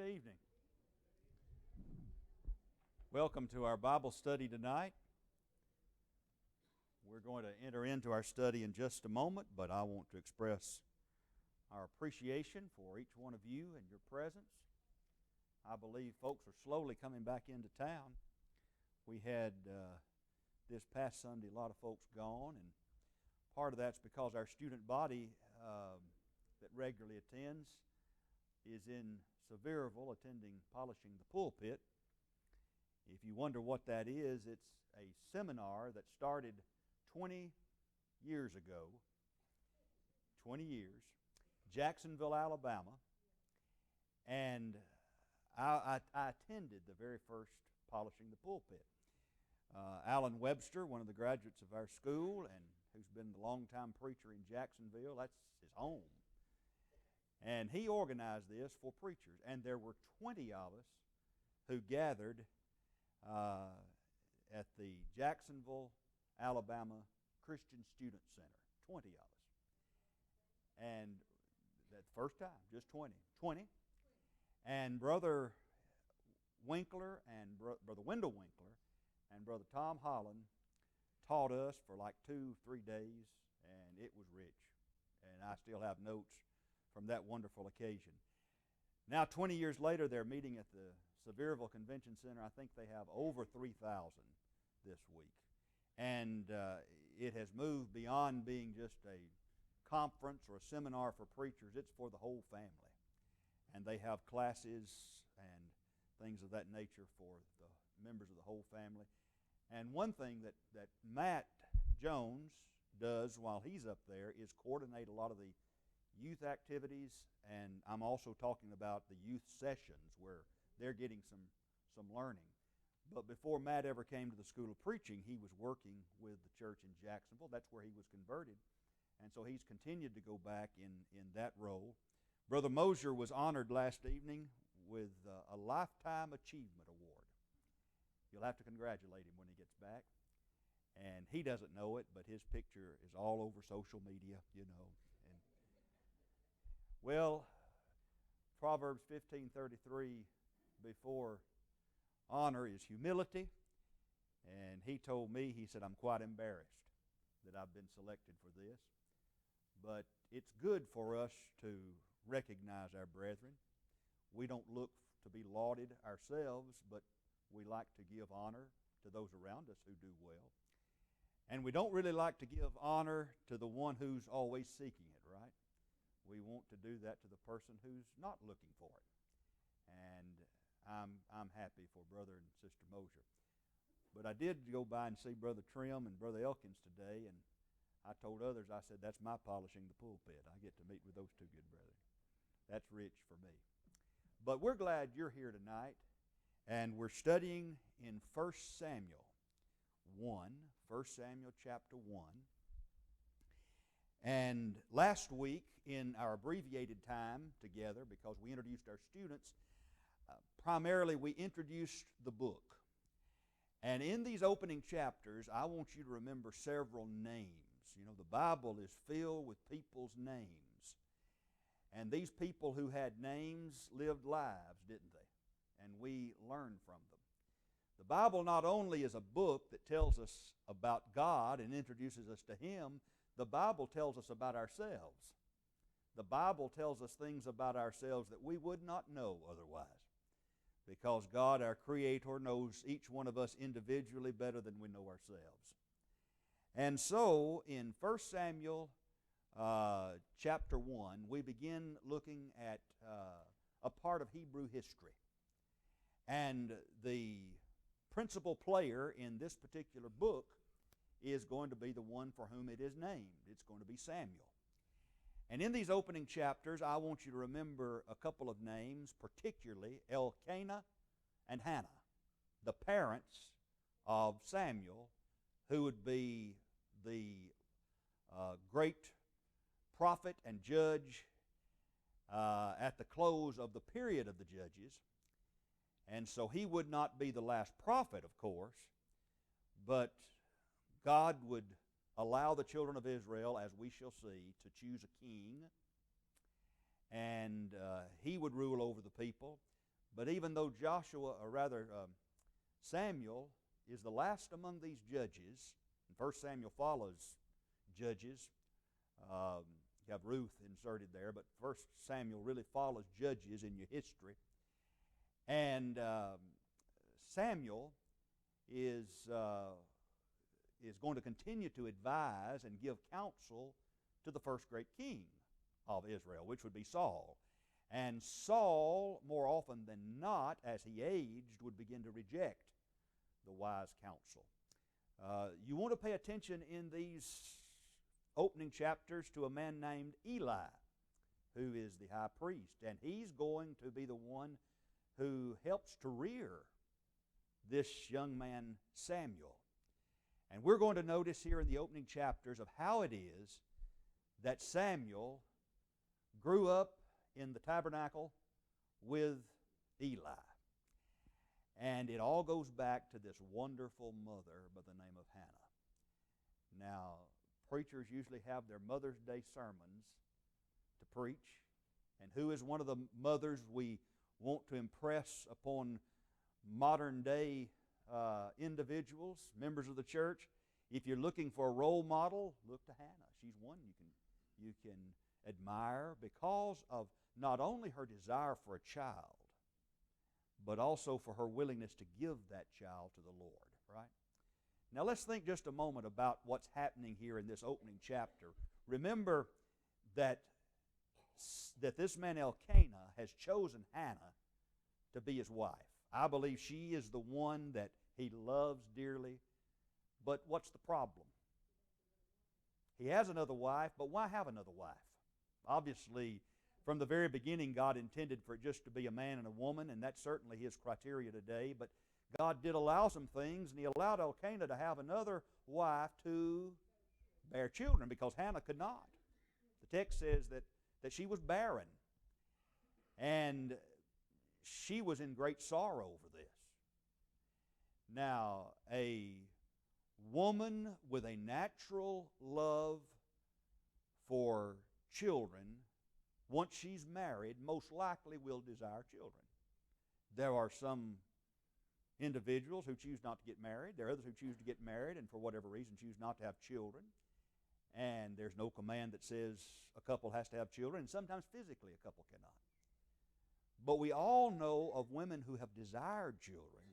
evening. Welcome to our Bible study tonight. We're going to enter into our study in just a moment, but I want to express our appreciation for each one of you and your presence. I believe folks are slowly coming back into town. We had this past Sunday a lot of folks gone, and part of that's because our student body that regularly attends is in Sevierville attending Polishing the Pulpit. If you wonder what that is, it's a seminar that started 20 years ago, 20 years, Jacksonville, Alabama, and I attended the very first Polishing the Pulpit. Alan Webster, one of the graduates of our school and who's been the longtime preacher in Jacksonville, that's his home. And he organized this for preachers. And there were 20 of us who gathered at the Jacksonville, Alabama Christian Student Center. 20 of us. And that first time, just 20. 20. And Brother Winkler and Brother Wendell Winkler and Brother Tom Holland taught us for like 2-3 days, and it was rich. And I still have notes from that wonderful occasion. Now, 20 years later, they're meeting at the Sevierville Convention Center. I think they have over 3,000 this week. And it has moved beyond being just a conference or a seminar for preachers. It's for the whole family. And they have classes and things of that nature for the members of the whole family. And one thing that Matt Jones does while he's up there is coordinate a lot of the youth activities, and I'm also talking about the youth sessions where they're getting some learning. But before Matt ever came to the School of Preaching, he was working with the church in Jacksonville. That's where he was converted. And so he's continued to go back in that role. Brother Mosier was honored last evening with a Lifetime Achievement Award. You'll have to congratulate him when he gets back. And he doesn't know it, but his picture is all over social media, you know. And well, Proverbs 15:33, before honor is humility. And he told me, he said, I'm quite embarrassed that I've been selected for this. But it's good for us to recognize our brethren. We don't look to be lauded ourselves, but we like to give honor to those around us who do well. And we don't really like to give honor to the one who's always seeking it, right? We want to do that to the person who's not looking for it. And I'm happy for Brother and Sister Mosier. But I did go by and see Brother Trim and Brother Elkins today, and I told others, I said, that's my Polishing the Pulpit. I get to meet with those two good brethren. That's rich for me. But we're glad you're here tonight, and we're studying in 1 Samuel 1, 1 Samuel chapter 1. And last week, in our abbreviated time together, because we introduced our students, primarily we introduced the book. And in these opening chapters, I want you to remember several names. You know, the Bible is filled with people's names. And these people who had names lived lives, didn't they? And we learned from them. The Bible not only is a book that tells us about God and introduces us to Him, the Bible tells us about ourselves. The Bible tells us things about ourselves that we would not know otherwise. Because God, our Creator, knows each one of us individually better than we know ourselves. And so, in 1 Samuel chapter 1, we begin looking at a part of Hebrew history. And the principal player in this particular book is going to be the one for whom it is named. It's going to be Samuel. And in these opening chapters, I want you to remember a couple of names, particularly Elkanah and Hannah, the parents of Samuel, who would be the great prophet and judge at the close of the period of the judges. And so he would not be the last prophet, of course, but God would allow the children of Israel, as we shall see, to choose a king, and he would rule over the people. But even though Samuel is the last among these judges, and 1 Samuel follows Judges. You have Ruth inserted there, but 1 Samuel really follows Judges in your history. And Samuel is going to continue to advise and give counsel to the first great king of Israel, which would be Saul. And Saul, more often than not, as he aged, would begin to reject the wise counsel. You want to pay attention in these opening chapters to a man named Eli, who is the high priest. And he's going to be the one who helps to rear this young man Samuel. And we're going to notice here in the opening chapters of how it is that Samuel grew up in the tabernacle with Eli. And it all goes back to this wonderful mother by the name of Hannah. Now, preachers usually have their Mother's Day sermons to preach. And who is one of the mothers we want to impress upon modern day individuals, members of the church? If you're looking for a role model, look to Hannah. She's one you can admire because of not only her desire for a child, but also for her willingness to give that child to the Lord, right? Now let's think just a moment about what's happening here in this opening chapter. Remember that this man Elkanah has chosen Hannah to be his wife. I believe she is the one that he loves dearly. But what's the problem? He has another wife, but why have another wife? Obviously, from the very beginning, God intended for it just to be a man and a woman, and that's certainly his criteria today. But God did allow some things, and he allowed Elkanah to have another wife to bear children because Hannah could not. The text says that she was barren, and she was in great sorrow over this. Now, a woman with a natural love for children, once she's married, most likely will desire children. There are some individuals who choose not to get married. There are others who choose to get married and for whatever reason choose not to have children. And there's no command that says a couple has to have children, and sometimes physically a couple cannot. But we all know of women who have desired children,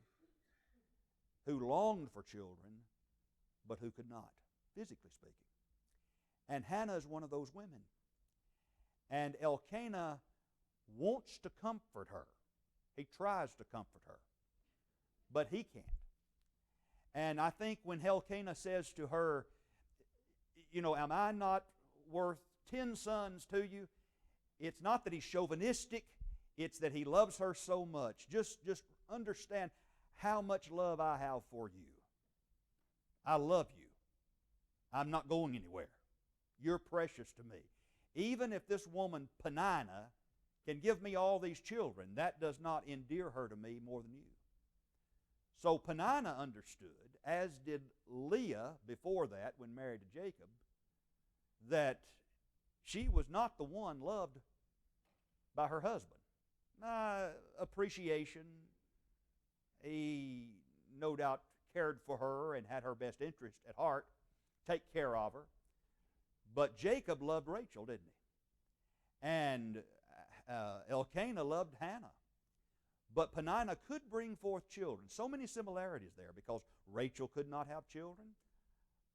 who longed for children, but who could not, physically speaking. And Hannah is one of those women. And Elkanah wants to comfort her. He tries to comfort her, but he can't. And I think when Elkanah says to her, am I not worth 10 sons to you? It's not that he's chauvinistic. It's that he loves her so much. Just understand how much love I have for you. I love you. I'm not going anywhere. You're precious to me. Even if this woman, Peninnah, can give me all these children, that does not endear her to me more than you. So Peninnah understood, as did Leah before that when married to Jacob, that she was not the one loved by her husband. Appreciation. He no doubt cared for her and had her best interest at heart, take care of her. But Jacob loved Rachel, didn't he? And Elkanah loved Hannah. But Peninnah could bring forth children. So many similarities there because Rachel could not have children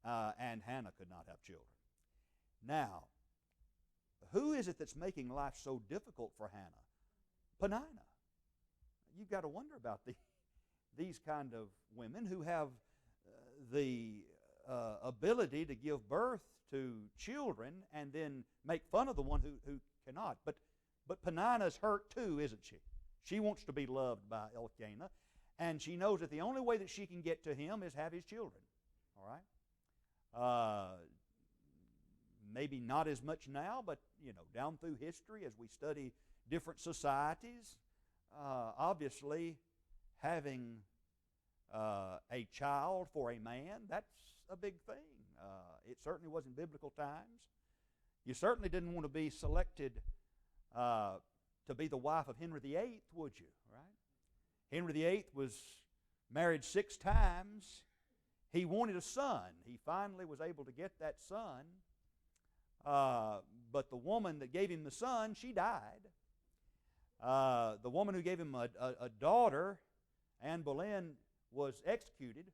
and Hannah could not have children. Now, who is it that's making life so difficult for Hannah? Peninnah. You've got to wonder about these kind of women who have the ability to give birth to children and then make fun of the one who cannot. But Peninnah's hurt too, isn't she? She wants to be loved by Elkanah, and she knows that the only way that she can get to him is have his children. All right? Maybe not as much now, but down through history as we study different societies, obviously having a child for a man, that's a big thing. It certainly was in biblical times. You certainly didn't want to be selected to be the wife of Henry VIII, would you? Right? Henry VIII was married 6 times. He wanted a son. He finally was able to get that son. But the woman that gave him the son, she died. The woman who gave him a daughter, Anne Boleyn, was executed.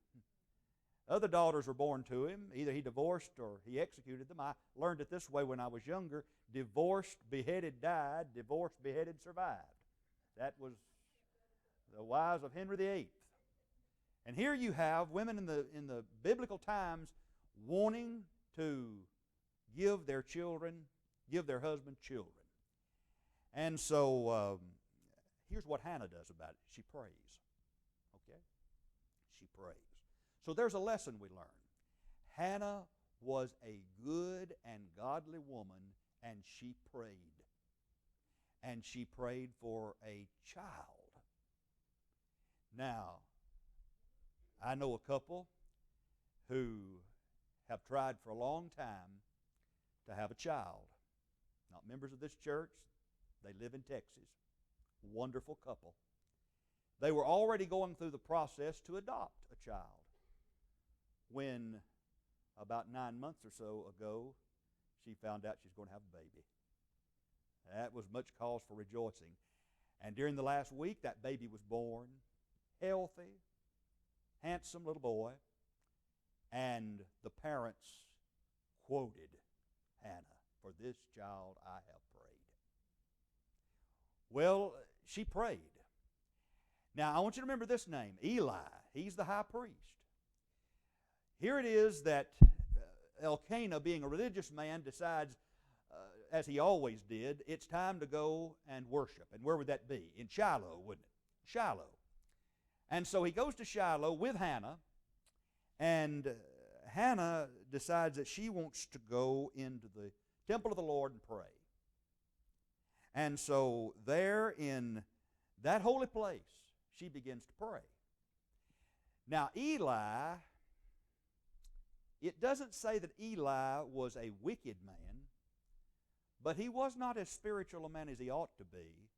Other daughters were born to him. Either he divorced or he executed them. I learned it this way when I was younger. Divorced, beheaded, died. Divorced, beheaded, survived. That was the wives of Henry VIII. And here you have women in the biblical times wanting to give their husband children. And so here's what Hannah does about it. She prays. Okay? She prays. So there's a lesson we learn. Hannah was a good and godly woman, and she prayed. And she prayed for a child. Now, I know a couple who have tried for a long time to have a child. Not members of this church. They live in Texas. Wonderful couple. They were already going through the process to adopt a child when about 9 months or so ago she found out she's going to have a baby. That was much cause for rejoicing. And during the last week, that baby was born, healthy, handsome little boy, and the parents quoted Hannah, "For this child I have prayed." Well, she prayed. Now, I want you to remember this name, Eli. He's the high priest. Here it is that Elkanah, being a religious man, decides, as he always did, it's time to go and worship. And where would that be? In Shiloh, wouldn't it? Shiloh. And so he goes to Shiloh with Hannah, and Hannah decides that she wants to go into the temple of the Lord and pray. And so there in that holy place, she begins to pray. Now Eli, it doesn't say that Eli was a wicked man, but he was not as spiritual a man as he ought to be.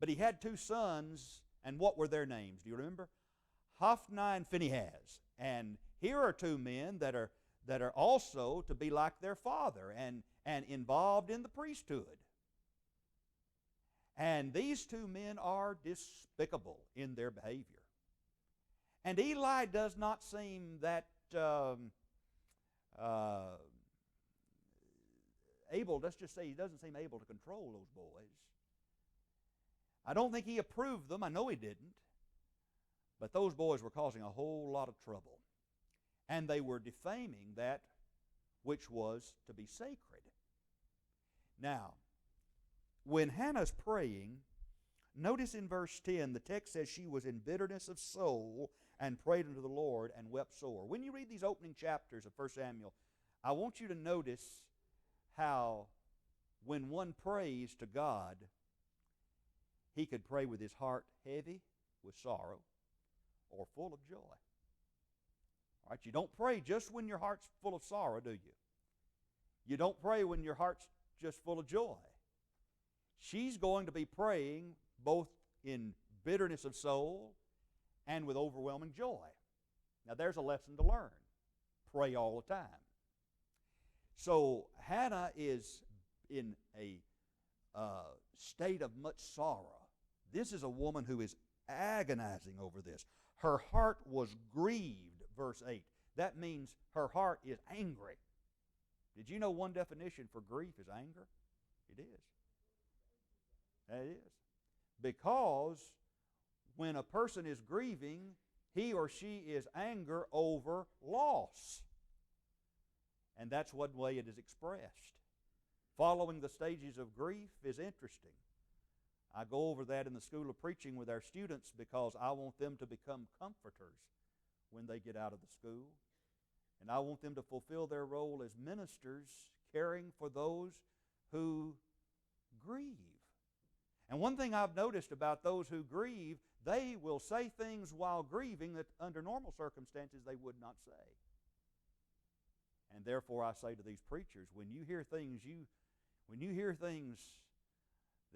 But he had 2 sons, and what were their names? Do you remember? Hophni and Phinehas. And here are 2 men that are also to be like their father and involved in the priesthood. And these 2 men are despicable in their behavior. And Eli does not seem that able, let's just say he doesn't seem able to control those boys. I don't think he approved them. I know he didn't. But those boys were causing a whole lot of trouble. And they were defaming that which was to be sacred. Now, when Hannah's praying, notice in verse 10, the text says she was in bitterness of soul and prayed unto the Lord and wept sore. When you read these opening chapters of 1 Samuel, I want you to notice how when one prays to God, he could pray with his heart heavy with sorrow or full of joy. All right, you don't pray just when your heart's full of sorrow, do you? You don't pray when your heart's just full of joy. She's going to be praying both in bitterness of soul and with overwhelming joy. Now there's a lesson to learn. Pray all the time. So Hannah is in a state of much sorrow. This is a woman who is agonizing over this. Her heart was grieved, verse 8. That means her heart is angry. Did you know one definition for grief is anger? It is. That is. Because when a person is grieving, he or she is anger over loss. And that's one way it is expressed. Following the stages of grief is interesting. I go over that in the School of Preaching with our students because I want them to become comforters when they get out of the school. And I want them to fulfill their role as ministers, caring for those who grieve. And one thing I've noticed about those who grieve, they will say things while grieving that under normal circumstances they would not say. And therefore I say to these preachers, when you hear things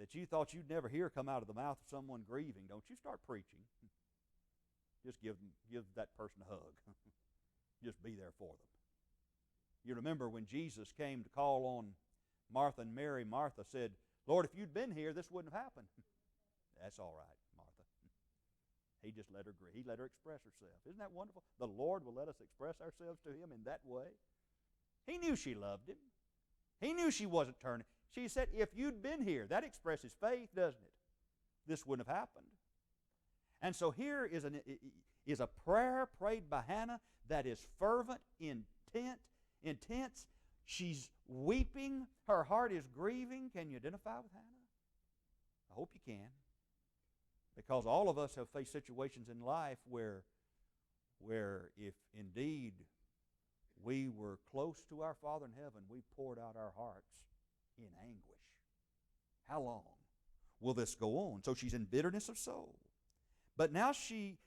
that you thought you'd never hear come out of the mouth of someone grieving, don't you start preaching. Just give that person a hug. Just be there for them. You remember when Jesus came to call on Martha and Mary, Martha said, Lord, if you'd been here, this wouldn't have happened. That's all right, Martha. He just let her grieve. He let her express herself. Isn't that wonderful? The Lord will let us express ourselves to Him in that way. He knew she loved Him. He knew she wasn't turning. She said, if you'd been here, that expresses faith, doesn't it? This wouldn't have happened. And so here is a prayer prayed by Hannah that is fervent, intense. She's weeping. Her heart is grieving. Can you identify with Hannah? I hope you can. Because all of us have faced situations in life where if indeed we were close to our Father in heaven, we poured out our hearts in anguish. How long will this go on? So she's in bitterness of soul. But now she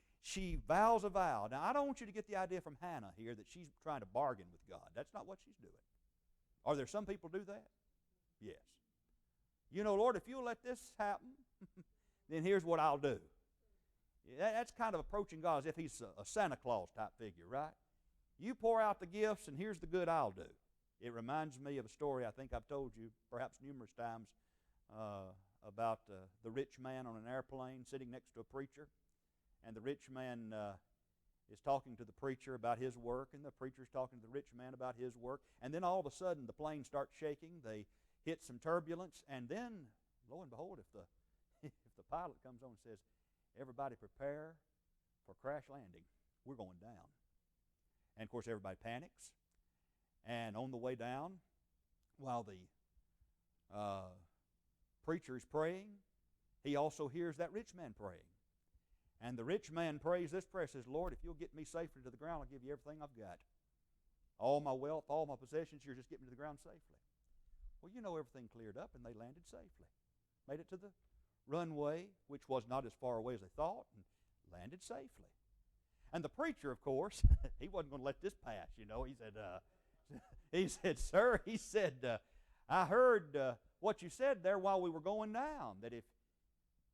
vows a vow. Now, I don't want you to get the idea from Hannah here that she's trying to bargain with God. That's not what she's doing. Are there some people do that? Yes. You know, Lord, if you'll let this happen, then here's what I'll do. That's kind of approaching God as if He's a Santa Claus type figure, right? You pour out the gifts, and here's the good I'll do. It reminds me of a story I think I've told you perhaps numerous times about the rich man on an airplane sitting next to a preacher. And the rich man is talking to the preacher about his work, and the preacher's talking to the rich man about his work. And then all of a sudden, the plane starts shaking. They hit some turbulence, and then, lo and behold, if the pilot comes on and says, everybody prepare for crash landing. We're going down. And, of course, everybody panics. And on the way down, while the preacher is praying, he also hears that rich man praying. And the rich man prays this prayer, says, Lord, if you'll get me safely to the ground, I'll give you everything I've got. All my wealth, all my possessions, you're just getting me to the ground safely. Well, you know, everything cleared up, and they landed safely. Made it to the runway, which was not as far away as they thought, and landed safely. And the preacher, of course, he wasn't going to let this pass, you know. He said, sir, he said, I heard what you said there while we were going down, that if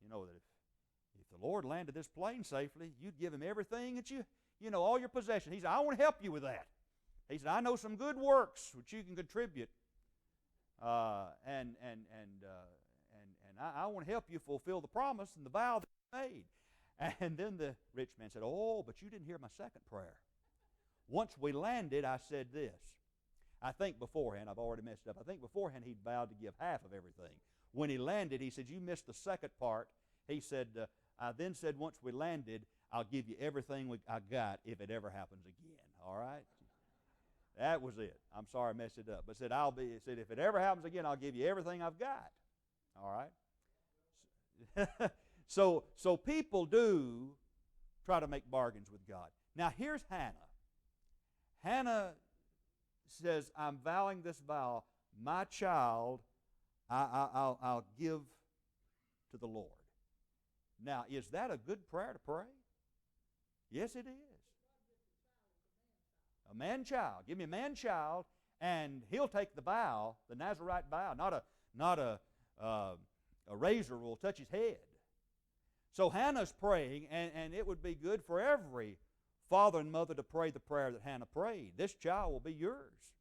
the Lord landed this plane safely, you'd give Him everything that all your possessions. He said, I want to help you with that. He said, I know some good works which you can contribute, and I want to help you fulfill the promise and the vow that you made. And then the rich man said, oh, but you didn't hear my second prayer. Once we landed, I said this. I think beforehand, I've already messed up. I think beforehand he'd vowed to give half of everything. When he landed, he said, you missed the second part. He said, I then said, once we landed, I'll give you everything I got if it ever happens again. All right? That was it. I'm sorry I messed it up. But said, if it ever happens again, I'll give you everything I've got. All right? So people do try to make bargains with God. Now here's Hannah. Hannah says, I'm vowing this vow, my child I'll give to the Lord. Now, is that a good prayer to pray? Yes, it is. A man-child. Give me a man-child, and he'll take the vow, the Nazarite vow. Not a razor will touch his head. So Hannah's praying, and it would be good for every father and mother to pray the prayer that Hannah prayed. This child will be yours.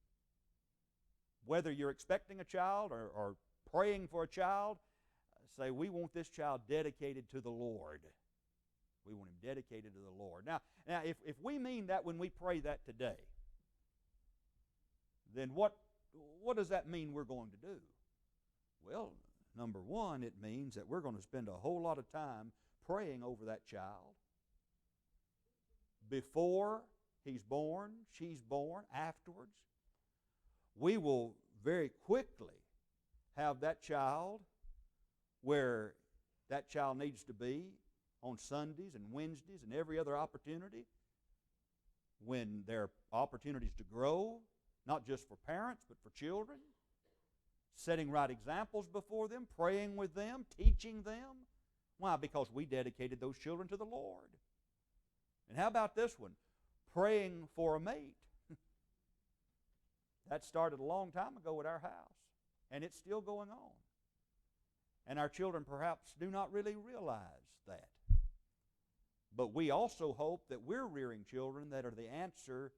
Whether you're expecting a child or praying for a child, say, we want this child dedicated to the Lord. We want him dedicated to the Lord. Now if we mean that when we pray that today, then what does that mean we're going to do? Well, number one, it means that we're going to spend a whole lot of time praying over that child before he's born, she's born, afterwards. We will very quickly have that child where that child needs to be on Sundays and Wednesdays and every other opportunity when there are opportunities to grow, not just for parents but for children, setting right examples before them, praying with them, teaching them. Why? Because we dedicated those children to the Lord. And how about this one? Praying for a mate. That started a long time ago at our house, and it's still going on. And our children perhaps do not really realize that. But we also hope that we're rearing children that are the answer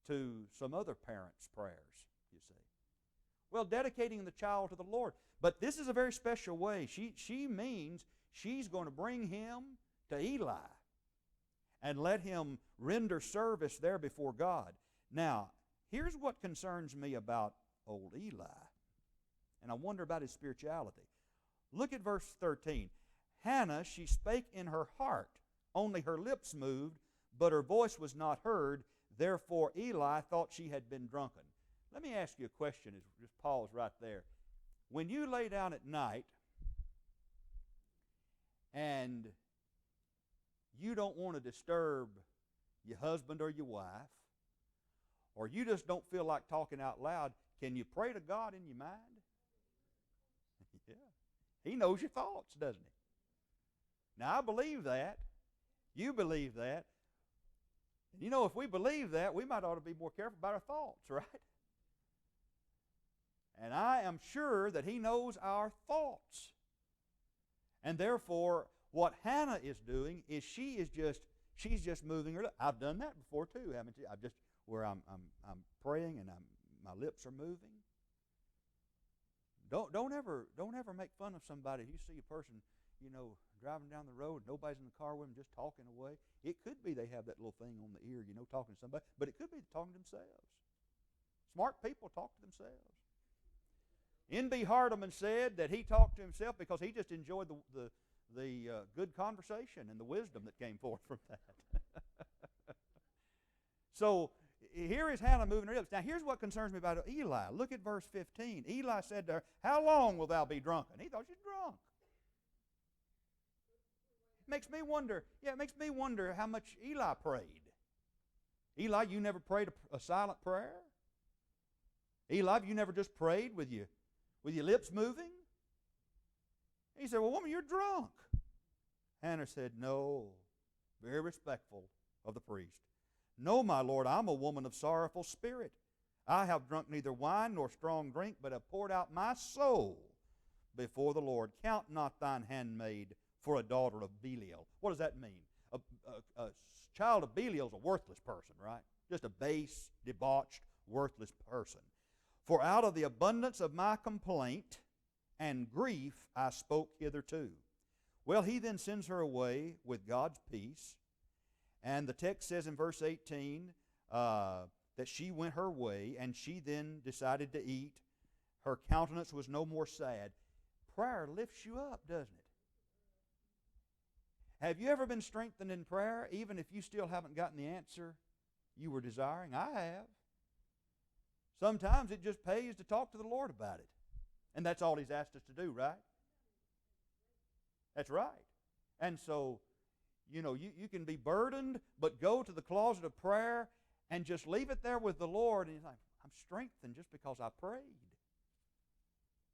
to some other parents' prayers, you see. Well, dedicating the child to the Lord. But this is a very special way. She means she's going to bring him to Eli and let him render service there before God. Now, here's what concerns me about old Eli, and I wonder about his spirituality. Look at verse 13. Hannah, she spake in her heart, only her lips moved, but her voice was not heard. Therefore Eli thought she had been drunken. Let me ask you a question. Just pause right there. When you lay down at night and you don't want to disturb your husband or your wife, or you just don't feel like talking out loud, can you pray to God in your mind? Yeah. He knows your thoughts, doesn't he? Now, I believe that. You believe that. And you know, if we believe that, we might ought to be more careful about our thoughts, right? And I am sure that he knows our thoughts. And therefore, what Hannah is doing is she's just moving her lips. I've done that before too, haven't you? Where I'm praying and my lips are moving. Don't ever make fun of somebody. You see a person, driving down the road, nobody's in the car with them, just talking away. It could be they have that little thing on the ear, talking to somebody, but it could be talking to themselves. Smart people talk to themselves. N.B. Hardeman said that he talked to himself because he just enjoyed the good conversation and the wisdom that came forth from that. So here is Hannah moving her lips. Now here's what concerns me about Eli. Look at verse 15. Eli said to her, "How long wilt thou be drunken?" He thought she was drunk. It makes me wonder how much Eli prayed. Eli, you never prayed a silent prayer? Eli, you never just prayed with your lips moving? He said, "Well, woman, you're drunk." Hannah said, "No," very respectful of the priest. "No, my lord, I'm a woman of sorrowful spirit. I have drunk neither wine nor strong drink, but have poured out my soul before the Lord. Count not thine handmaid for a daughter of Belial." What does that mean? A child of Belial is a worthless person, right? Just a base, debauched, worthless person. "For out of the abundance of my complaint and grief I spoke hitherto." Well, he then sends her away with God's peace. And the text says in verse 18 that she went her way, and she then decided to eat. Her countenance was no more sad. Prayer lifts you up, doesn't it? Have you ever been strengthened in prayer, even if you still haven't gotten the answer you were desiring? I have. Sometimes it just pays to talk to the Lord about it. And that's all He's asked us to do, right? That's right. And so, you can be burdened, but go to the closet of prayer and just leave it there with the Lord. And you're like, I'm strengthened just because I prayed.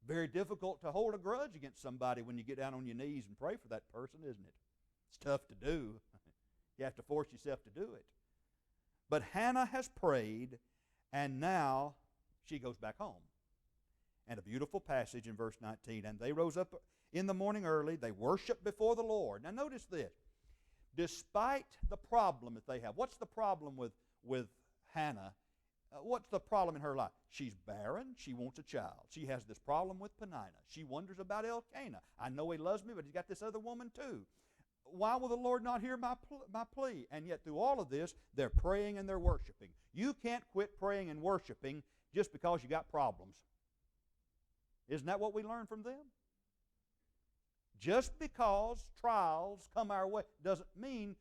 Very difficult to hold a grudge against somebody when you get down on your knees and pray for that person, isn't it? It's tough to do. You have to force yourself to do it. But Hannah has prayed, and now she goes back home. And a beautiful passage in verse 19. "And they rose up in the morning early. They worshiped before the Lord." Now notice this. Despite the problem that they have, what's the problem with Hannah? What's the problem in her life? She's barren. She wants a child. She has this problem with Peninnah. She wonders about Elkanah. I know he loves me, but he's got this other woman too. Why will the Lord not hear my plea? And yet through all of this, they're praying and they're worshiping. You can't quit praying and worshiping just because you got problems. Isn't that what we learn from them? Just because trials come our way doesn't mean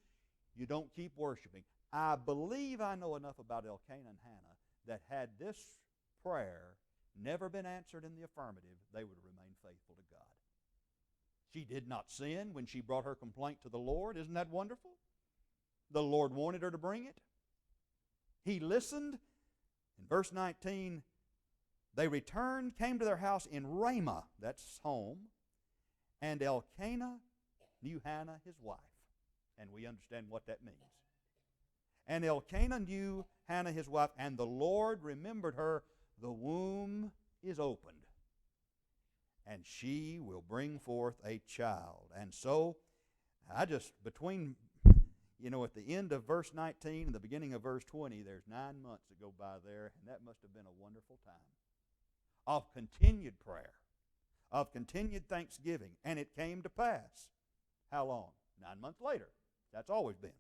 you don't keep worshiping. I believe I know enough about Elkanah and Hannah that had this prayer never been answered in the affirmative, they would have remained faithful to God. She did not sin when she brought her complaint to the Lord. Isn't that wonderful? The Lord wanted her to bring it. He listened. In verse 19, they returned, came to their house in Ramah, that's home, and Elkanah knew Hannah, his wife. And we understand what that means. And Elkanah knew Hannah, his wife, and the Lord remembered her. The womb is opened, and she will bring forth a child. And so, between, at the end of verse 19 and the beginning of verse 20, there's 9 months that go by there, and that must have been a wonderful time of continued prayer, of continued thanksgiving. And it came to pass. How long? 9 months later. That's always been.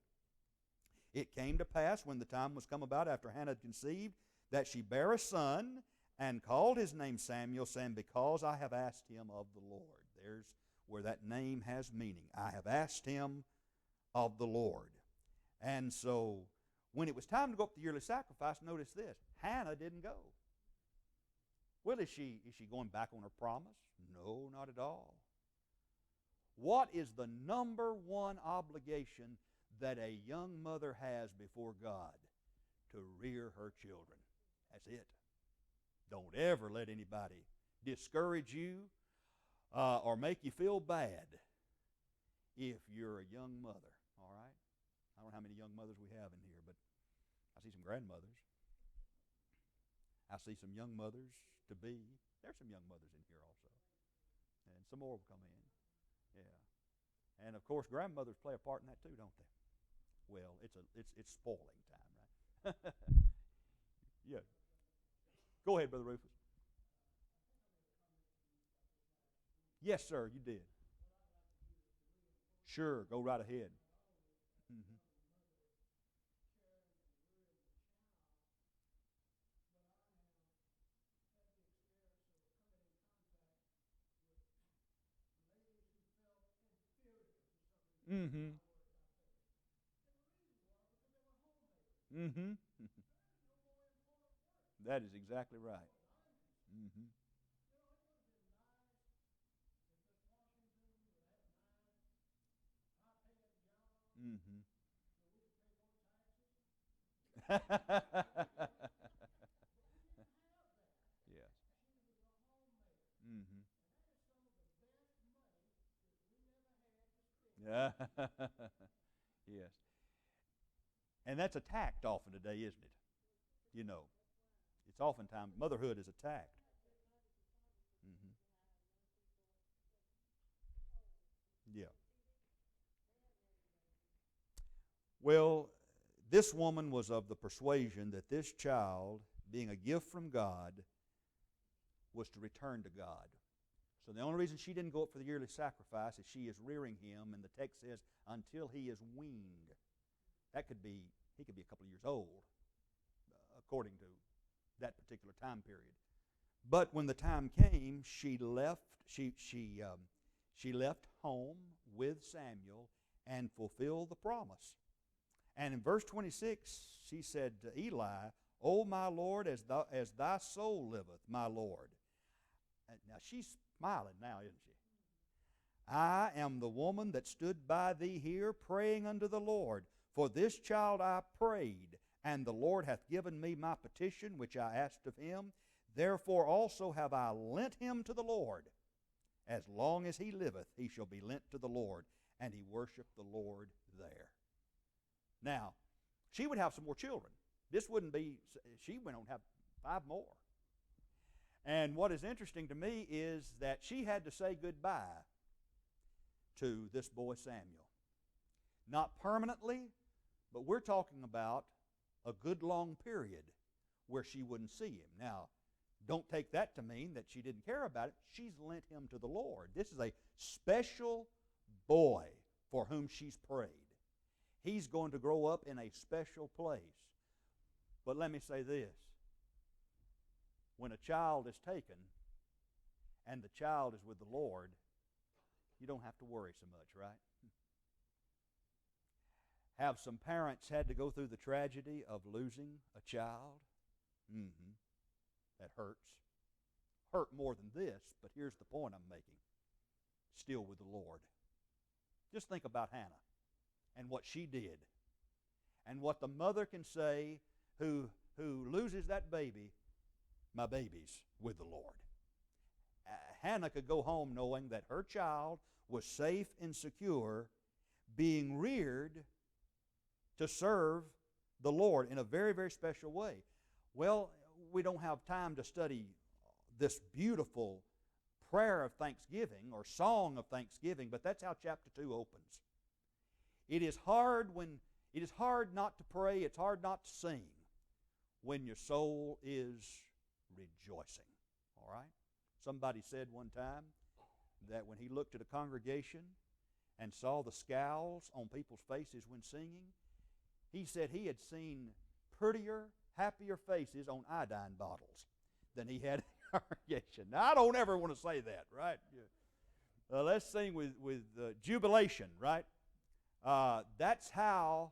It came to pass when the time was come about after Hannah had conceived that she bare a son and called his name Samuel, saying, because I have asked him of the Lord. There's where that name has meaning. I have asked him of the Lord. And so when it was time to go up to the yearly sacrifice, notice this. Hannah didn't go. Well, is she going back on her promise? No, not at all. What is the number one obligation that a young mother has before God? To rear her children. That's it. Don't ever let anybody discourage you or make you feel bad if you're a young mother, all right? I don't know how many young mothers we have in here, but I see some grandmothers. I see some young mothers to be. There's some young mothers in here also. And some more will come in. Yeah. And of course, grandmothers play a part in that too, don't they? Well, it's spoiling time, right? Yeah. Go ahead, Brother Rufus. Yes, sir, you did. Sure, go right ahead. Mm-hmm. Mm-hmm. That is exactly right. Mm-hmm. Mm-hmm. Yes. Mm-hmm. Yeah. Yes. And that's attacked often today, isn't it? It's oftentimes motherhood is attacked. Mm-hmm. Yeah. Well, this woman was of the persuasion that this child, being a gift from God, was to return to God. So the only reason she didn't go up for the yearly sacrifice is she is rearing him, and the text says, until he is weaned. He could be a couple of years old, according to that particular time period. But when the time came, she left home with Samuel and fulfilled the promise. And in verse 26, she said to Eli, O my Lord, as thy soul liveth, my Lord. Now she's smiling now, isn't she? I am the woman that stood by thee here praying unto the Lord. For this child I prayed, and the Lord hath given me my petition which I asked of him. Therefore also have I lent him to the Lord. As long as he liveth, he shall be lent to the Lord. And he worshiped the Lord there. Now, she would have some more children. She went on to have 5 more. And what is interesting to me is that she had to say goodbye to this boy Samuel. Not permanently, but we're talking about a good long period where she wouldn't see him. Now, don't take that to mean that she didn't care about it. She's lent him to the Lord. This is a special boy for whom she's prayed. He's going to grow up in a special place. But let me say this. When a child is taken and the child is with the Lord, you don't have to worry so much, right? Have some parents had to go through the tragedy of losing a child? Mm-hmm. That hurts. Hurt more than this, but here's the point I'm making. Still with the Lord. Just think about Hannah and what she did and what the mother can say who loses that baby. My baby's with the Lord. Hannah could go home knowing that her child was safe and secure, being reared to serve the Lord in a very, very special way. Well, we don't have time to study this beautiful prayer of thanksgiving or song of thanksgiving, but that's how chapter 2 opens. It is hard not to pray, it's hard not to sing when your soul is rejoicing. All right? Somebody said one time that when he looked at a congregation and saw the scowls on people's faces when singing, he said he had seen prettier, happier faces on iodine bottles than he had in the congregation. Now, I don't ever want to say that, right? Let's sing with jubilation, right? That's how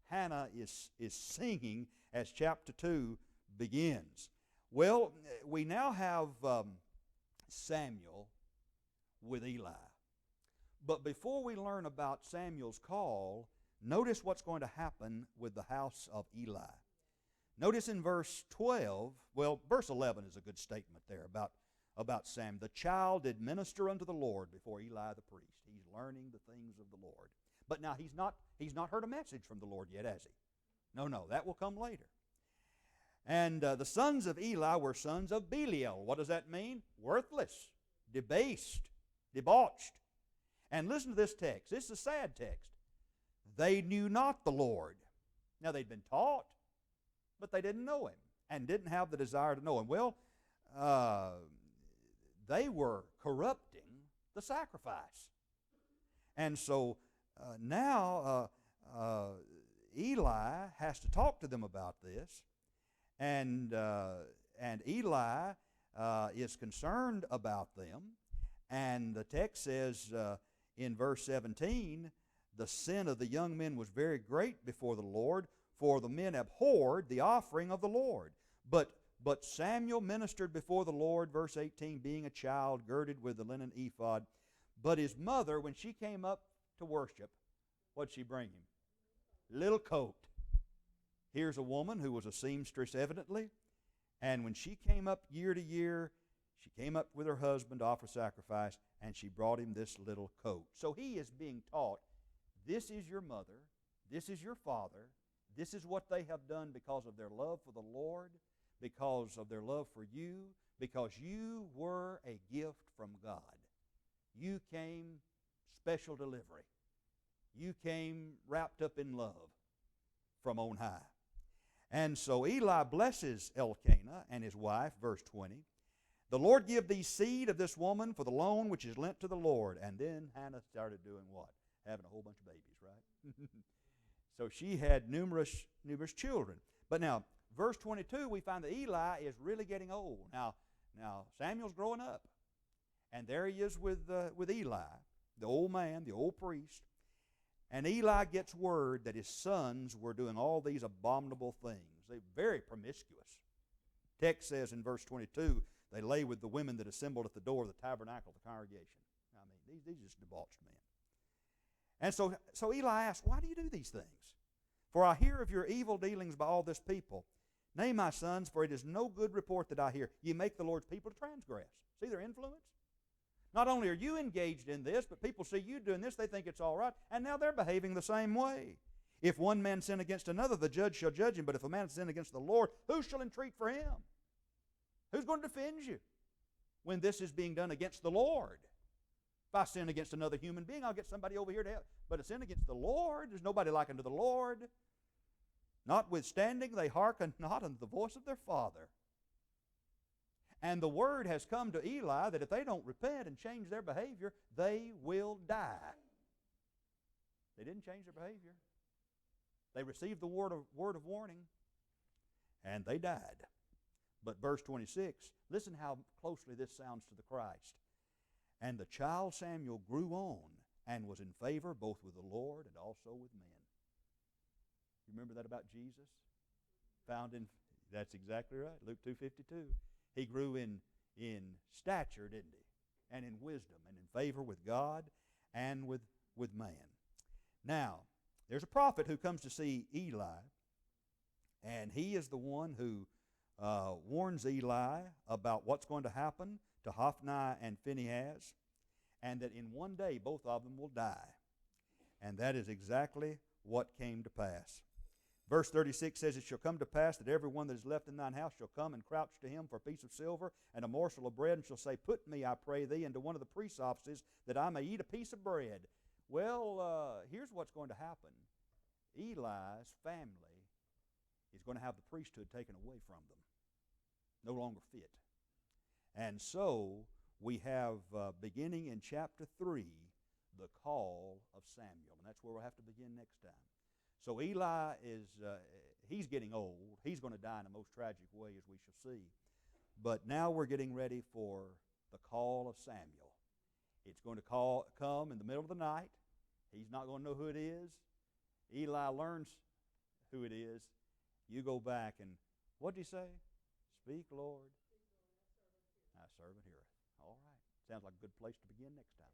Hannah is singing as chapter 2 begins. Well, we now have Samuel with Eli. But before we learn about Samuel's call, notice what's going to happen with the house of Eli. Notice in verse 12, well, verse 11 is a good statement there about Sam. The child did minister unto the Lord before Eli the priest. He's learning the things of the Lord. But now he's not heard a message from the Lord yet, has he? No, that will come later. And the sons of Eli were sons of Belial. What does that mean? Worthless, debased, debauched. And listen to this text. This is a sad text. They knew not the Lord. Now they'd been taught, but they didn't know Him and didn't have the desire to know Him. Well, they were corrupting the sacrifice. And so now Eli has to talk to them about this. And Eli is concerned about them. And the text says in verse 17, the sin of the young men was very great before the Lord, for the men abhorred the offering of the Lord. But Samuel ministered before the Lord, verse 18, being a child, girded with the linen ephod. But his mother, when she came up to worship, what'd she bring him? Little coat. Here's a woman who was a seamstress, evidently, and when she came up year to year, she came up with her husband to offer sacrifice, and she brought him this little coat. So he is being taught, this is your mother, this is your father, this is what they have done because of their love for the Lord, because of their love for you, because you were a gift from God. You came special delivery. You came wrapped up in love from on high. And so Eli blesses Elkanah and his wife, verse 20. The Lord give thee seed of this woman for the loan which is lent to the Lord. And then Hannah started doing what? Having a whole bunch of babies, right? So she had numerous children. But now, verse 22, we find that Eli is really getting old. Now Samuel's growing up. And there he is with Eli, the old man, the old priest. And Eli gets word that his sons were doing all these abominable things. They're very promiscuous. Text says in verse 22, they lay with the women that assembled at the door of the tabernacle of the congregation. I mean, these just debauched men. And so Eli asked, why do you do these things? For I hear of your evil dealings by all this people. Nay, my sons, for it is no good report that I hear. You make the Lord's people to transgress. See their influence? Not only are you engaged in this, but people see you doing this, they think it's all right, and now they're behaving the same way. If one man sin against another, the judge shall judge him, but if a man sin against the Lord, who shall entreat for him? Who's going to defend you when this is being done against the Lord? If I sin against another human being, I'll get somebody over here to help. But a sin against the Lord, there's nobody like unto the Lord. Notwithstanding, they hearken not unto the voice of their father. And the word has come to Eli that if they don't repent and change their behavior, they will die. They didn't change their behavior. They received the word of warning, and they died. But verse 26, listen how closely this sounds to the Christ. And the child Samuel grew on and was in favor both with the Lord and also with men. You remember that about Jesus? That's exactly right, Luke 2:52. He grew in stature, didn't he? And in wisdom and in favor with God and with man. Now, there's a prophet who comes to see Eli, and he is the one who warns Eli about what's going to happen to Hophni and Phinehas, and that in one day both of them will die. And that is exactly what came to pass. Verse 36 says, It shall come to pass that every one that is left in thine house shall come and crouch to him for a piece of silver and a morsel of bread, and shall say, Put me, I pray thee, into one of the priest's offices, that I may eat a piece of bread. Well, here's what's going to happen. Eli's family is going to have the priesthood taken away from them. No longer fit. And so, we have, beginning in chapter 3, the call of Samuel. And that's where we'll have to begin next time. So Eli is, he's getting old. He's going to die in a most tragic way, as we shall see. But now we're getting ready for the call of Samuel. It's going to come in the middle of the night. He's not going to know who it is. Eli learns who it is. You go back and, what did he say? Speak, Lord. Thy servant heareth. All right. Sounds like a good place to begin next time.